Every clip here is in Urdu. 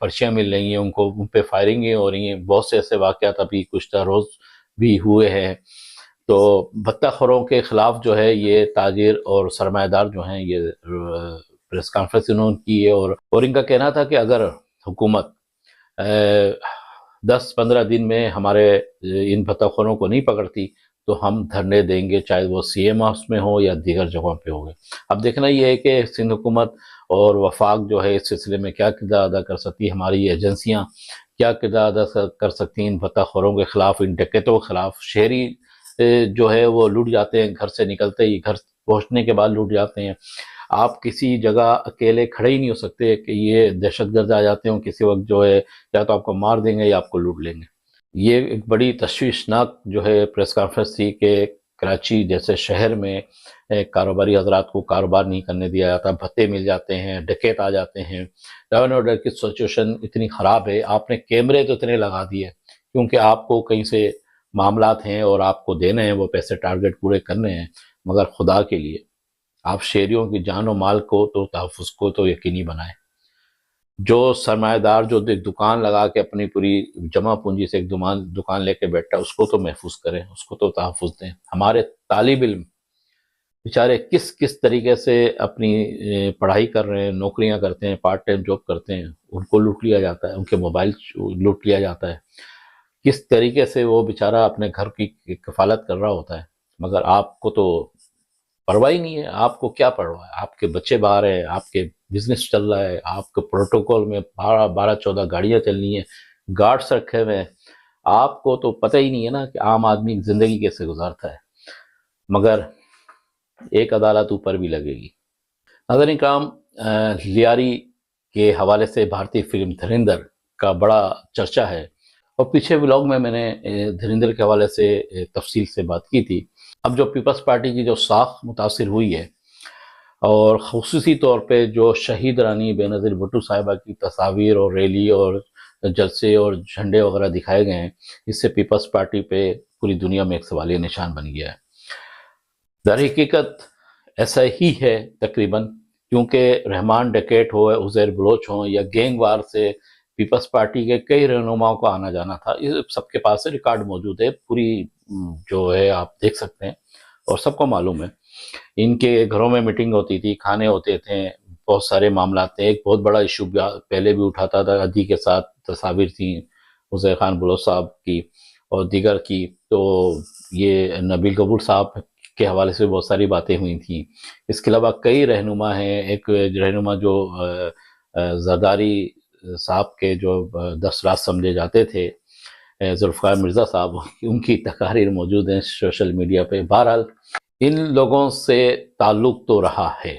پرچیاں مل رہی ہیں ان پہ فائرنگیں ہو رہی ہیں، بہت سے ایسے واقعات ابھی گزشتہ روز بھی ہوئے ہیں۔ تو بھتہ خوروں کے خلاف جو ہے یہ تاجر اور سرمایہ دار جو ہیں یہ پریس کانفرنس انہوں نے کی ہے، اور ان کا کہنا تھا کہ اگر حکومت 10-15 دن میں ہمارے ان بھتہ خوروں کو نہیں پکڑتی تو ہم دھرنے دیں گے، چاہے وہ سی ایم ہاؤس میں ہو یا دیگر جگہوں پہ ہو گئے۔ اب دیکھنا یہ ہے کہ سندھ حکومت اور وفاق جو ہے اس سلسلے میں کیا کردار ادا کر سکتی ہے، ہماری ایجنسیاں کیا کردار ادا کر سکتی ہیں ان بھتہ خوروں کے خلاف، ان ڈکیتوں کے خلاف۔ شہری جو ہے وہ لوٹ جاتے ہیں، گھر سے نکلتے ہی، گھر پہنچنے کے بعد لوٹ جاتے ہیں۔ آپ کسی جگہ اکیلے کھڑے ہی نہیں ہو سکتے کہ یہ دہشت گرد آ جاتے ہوں کسی وقت، جو ہے یا تو آپ کو مار دیں گے یا آپ کو لوٹ لیں گے۔ یہ ایک بڑی تشویشناک جو ہے پریس کانفرنس تھی کہ کراچی جیسے شہر میں کاروباری حضرات کو کاروبار نہیں کرنے دیا جاتا، بھتے مل جاتے ہیں، ڈکیت آ جاتے ہیں، لا اینڈ آرڈر کی سچویشن اتنی خراب ہے۔ آپ نے کیمرے تو اتنے لگا دیے کیونکہ آپ کو کہیں سے معاملات ہیں اور آپ کو دینے ہیں وہ پیسے، ٹارگٹ پورے کرنے ہیں، مگر خدا کے لیے آپ شہریوں کی جان و مال کو تو تحفظ کو تو یقینی بنائیں۔ جو سرمایہ دار جو ایک دکان لگا کے اپنی پوری جمع پونجی سے ایک دکان لے کے بیٹھا اس کو تو محفوظ کریں، اس کو تو تحفظ دیں۔ ہمارے طالب علم بیچارے کس طریقے سے اپنی پڑھائی کر رہے ہیں، نوکریاں کرتے ہیں، پارٹ ٹائم جاب کرتے ہیں، ان کو لوٹ لیا جاتا ہے، ان کے موبائل لوٹ لیا جاتا ہے، کس طریقے سے وہ بیچارہ اپنے گھر کی کفالت کر رہا ہوتا ہے، مگر آپ کو تو پرواہ ہی نہیں ہے۔ آپ کو کیا پرواہ ہے؟ آپ کے بچے باہر ہیں، آپ کے بزنس چل رہا ہے، آپ کے پروٹوکول میں 12-14 گاڑیاں چلنی ہیں، گارڈز رکھے ہوئے ہیں، آپ کو تو پتہ ہی نہیں ہے نا کہ عام آدمی زندگی کیسے گزارتا ہے، مگر ایک عدالت اوپر بھی لگے گی۔ ناظرین کرام، لیاری کے حوالے سے بھارتی فلم دھرندر کا بڑا چرچا ہے، اور پیچھے ولاگ میں نے دھرندر کے حوالے سے تفصیل سے بات کی تھی۔ اب جو پیپلز پارٹی کی جو ساکھ متاثر ہوئی ہے، اور خصوصی طور پہ جو شہید رانی بے نظیر بھٹو صاحبہ کی تصاویر اور ریلی اور جلسے اور جھنڈے وغیرہ دکھائے گئے ہیں، اس سے پیپلز پارٹی پہ پوری دنیا میں ایک سوالیہ نشان بن گیا ہے۔ در حقیقت ایسا ہی ہے تقریباً، کیونکہ رحمان ڈکیٹ ہو، عزیر بلوچ ہوں، یا گینگ وار سے پیپلز پارٹی کے کئی رہنماؤں کو آنا جانا تھا۔ یہ سب کے پاس ریکارڈ موجود ہے، پوری جو ہے آپ دیکھ سکتے ہیں اور سب کو معلوم ہے۔ ان کے گھروں میں میٹنگ ہوتی تھی، کھانے ہوتے تھے، بہت سارے معاملات تھے۔ ایک بہت بڑا ایشو پہلے بھی اٹھاتا تھا، ادھی کے ساتھ تصاویر تھیں عزیر خان بلوچ صاحب کی اور دیگر کی، تو یہ نبیل قبور صاحب کے حوالے سے بہت ساری باتیں ہوئی تھیں۔ اس کے علاوہ کئی رہنما ہیں، ایک رہنما جو زرداری صاحب کے جو 10 راز سمجھے جاتے تھے، ذوالفقار مرزا صاحب، ان کی تقاریر موجود ہیں سوشل میڈیا پہ۔ بہرحال ان لوگوں سے تعلق تو رہا ہے،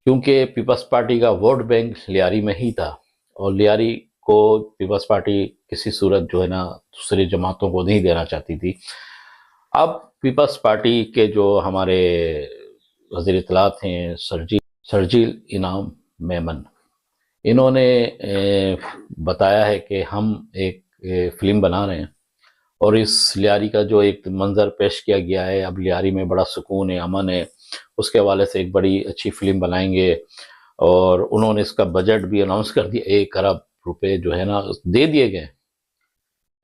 کیونکہ پیپلز پارٹی کا ووٹ بینک لیاری میں ہی تھا، اور لیاری کو پیپلز پارٹی کسی صورت جو ہے نا دوسری جماعتوں کو نہیں دینا چاہتی تھی۔ اب پیپلز پارٹی کے جو ہمارے وزیر اطلاعات ہیں شرجیل انعام میمن، انہوں نے بتایا ہے کہ ہم ایک فلم بنا رہے ہیں، اور اس لیاری کا جو ایک منظر پیش کیا گیا ہے، اب لیاری میں بڑا سکون ہے، امن ہے، اس کے حوالے سے ایک بڑی اچھی فلم بنائیں گے، اور انہوں نے اس کا بجٹ بھی اناؤنس کر دیا۔ 1 ارب روپے جو ہے نا دے دیے گئے،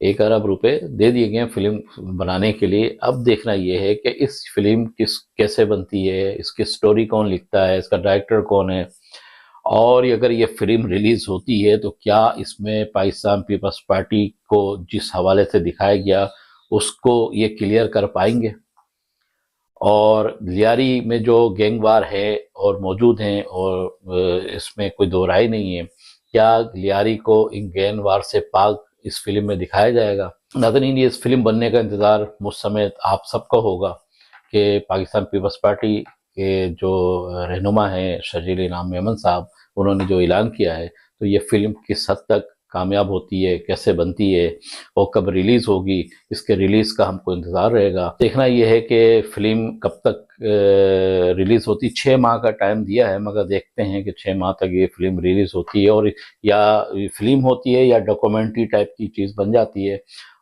1 ارب روپے دے دیے گئے فلم بنانے کے لیے۔ اب دیکھنا یہ ہے کہ اس فلم کیسے بنتی ہے، اس کی سٹوری کون لکھتا ہے، اس کا ڈائریکٹر کون ہے، اور اگر یہ فلم ریلیز ہوتی ہے تو کیا اس میں پاکستان پیپلز پارٹی کو جس حوالے سے دکھایا گیا اس کو یہ کلیئر کر پائیں گے، اور لیاری میں جو گینگ وار ہے اور موجود ہیں، اور اس میں کوئی دو رائے نہیں ہے، کیا لیاری کو ان گینگ وار سے پاک اس فلم میں دکھایا جائے گا؟ ناظرین، یہ اس فلم بننے کا انتظار مجھ سمیت آپ سب کو ہوگا کہ پاکستان پیپلز پارٹی کے جو رہنما ہیں شرجیل انعام میمن صاحب، انہوں نے جو اعلان کیا ہے، تو یہ فلم کس حد تک کامیاب ہوتی ہے، کیسے بنتی ہے، اور کب ریلیز ہوگی، اس کے ریلیز کا ہم کو انتظار رہے گا۔ دیکھنا یہ ہے کہ فلم کب تک ریلیز ہوتی۔ 6 ماہ کا ٹائم دیا ہے، مگر دیکھتے ہیں کہ 6 ماہ تک یہ فلم ریلیز ہوتی ہے، اور یا فلم ہوتی ہے یا ڈاکومنٹری ٹائپ کی چیز بن جاتی ہے،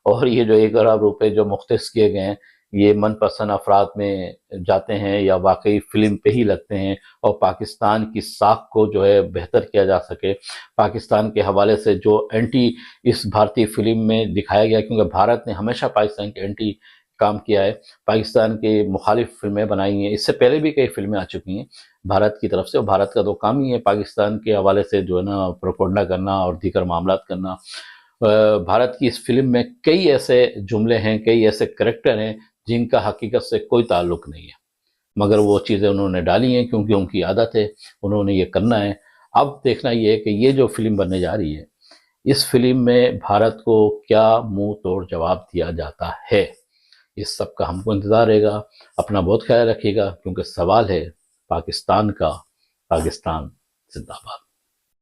اور یہ جو 1 ارب روپے جو مختص کیے گئے ہیں یہ من پسند افراد میں جاتے ہیں یا واقعی فلم پہ ہی لگتے ہیں، اور پاکستان کی ساکھ کو جو ہے بہتر کیا جا سکے، پاکستان کے حوالے سے جو اینٹی اس بھارتی فلم میں دکھایا گیا، کیونکہ بھارت نے ہمیشہ پاکستان کے اینٹی کام کیا ہے، پاکستان کے مخالف فلمیں بنائی ہیں، اس سے پہلے بھی کئی فلمیں آ چکی ہیں بھارت کی طرف سے، اور بھارت کا تو کام ہی ہے پاکستان کے حوالے سے جو ہے نا پروپیگنڈا کرنا اور دیگر معاملات کرنا۔ بھارت کی اس فلم میں کئی ایسے جملے ہیں، کئی ایسے کریکٹر ہیں جن کا حقیقت سے کوئی تعلق نہیں ہے، مگر وہ چیزیں انہوں نے ڈالی ہیں کیونکہ ان کی عادت ہے، انہوں نے یہ کرنا ہے۔ اب دیکھنا یہ ہے کہ یہ جو فلم بننے جا رہی ہے، اس فلم میں بھارت کو کیا منہ توڑ جواب دیا جاتا ہے، اس سب کا ہم کو انتظار رہے گا۔ اپنا بہت خیال رکھیے گا، کیونکہ سوال ہے پاکستان کا۔ پاکستان زندہ باد۔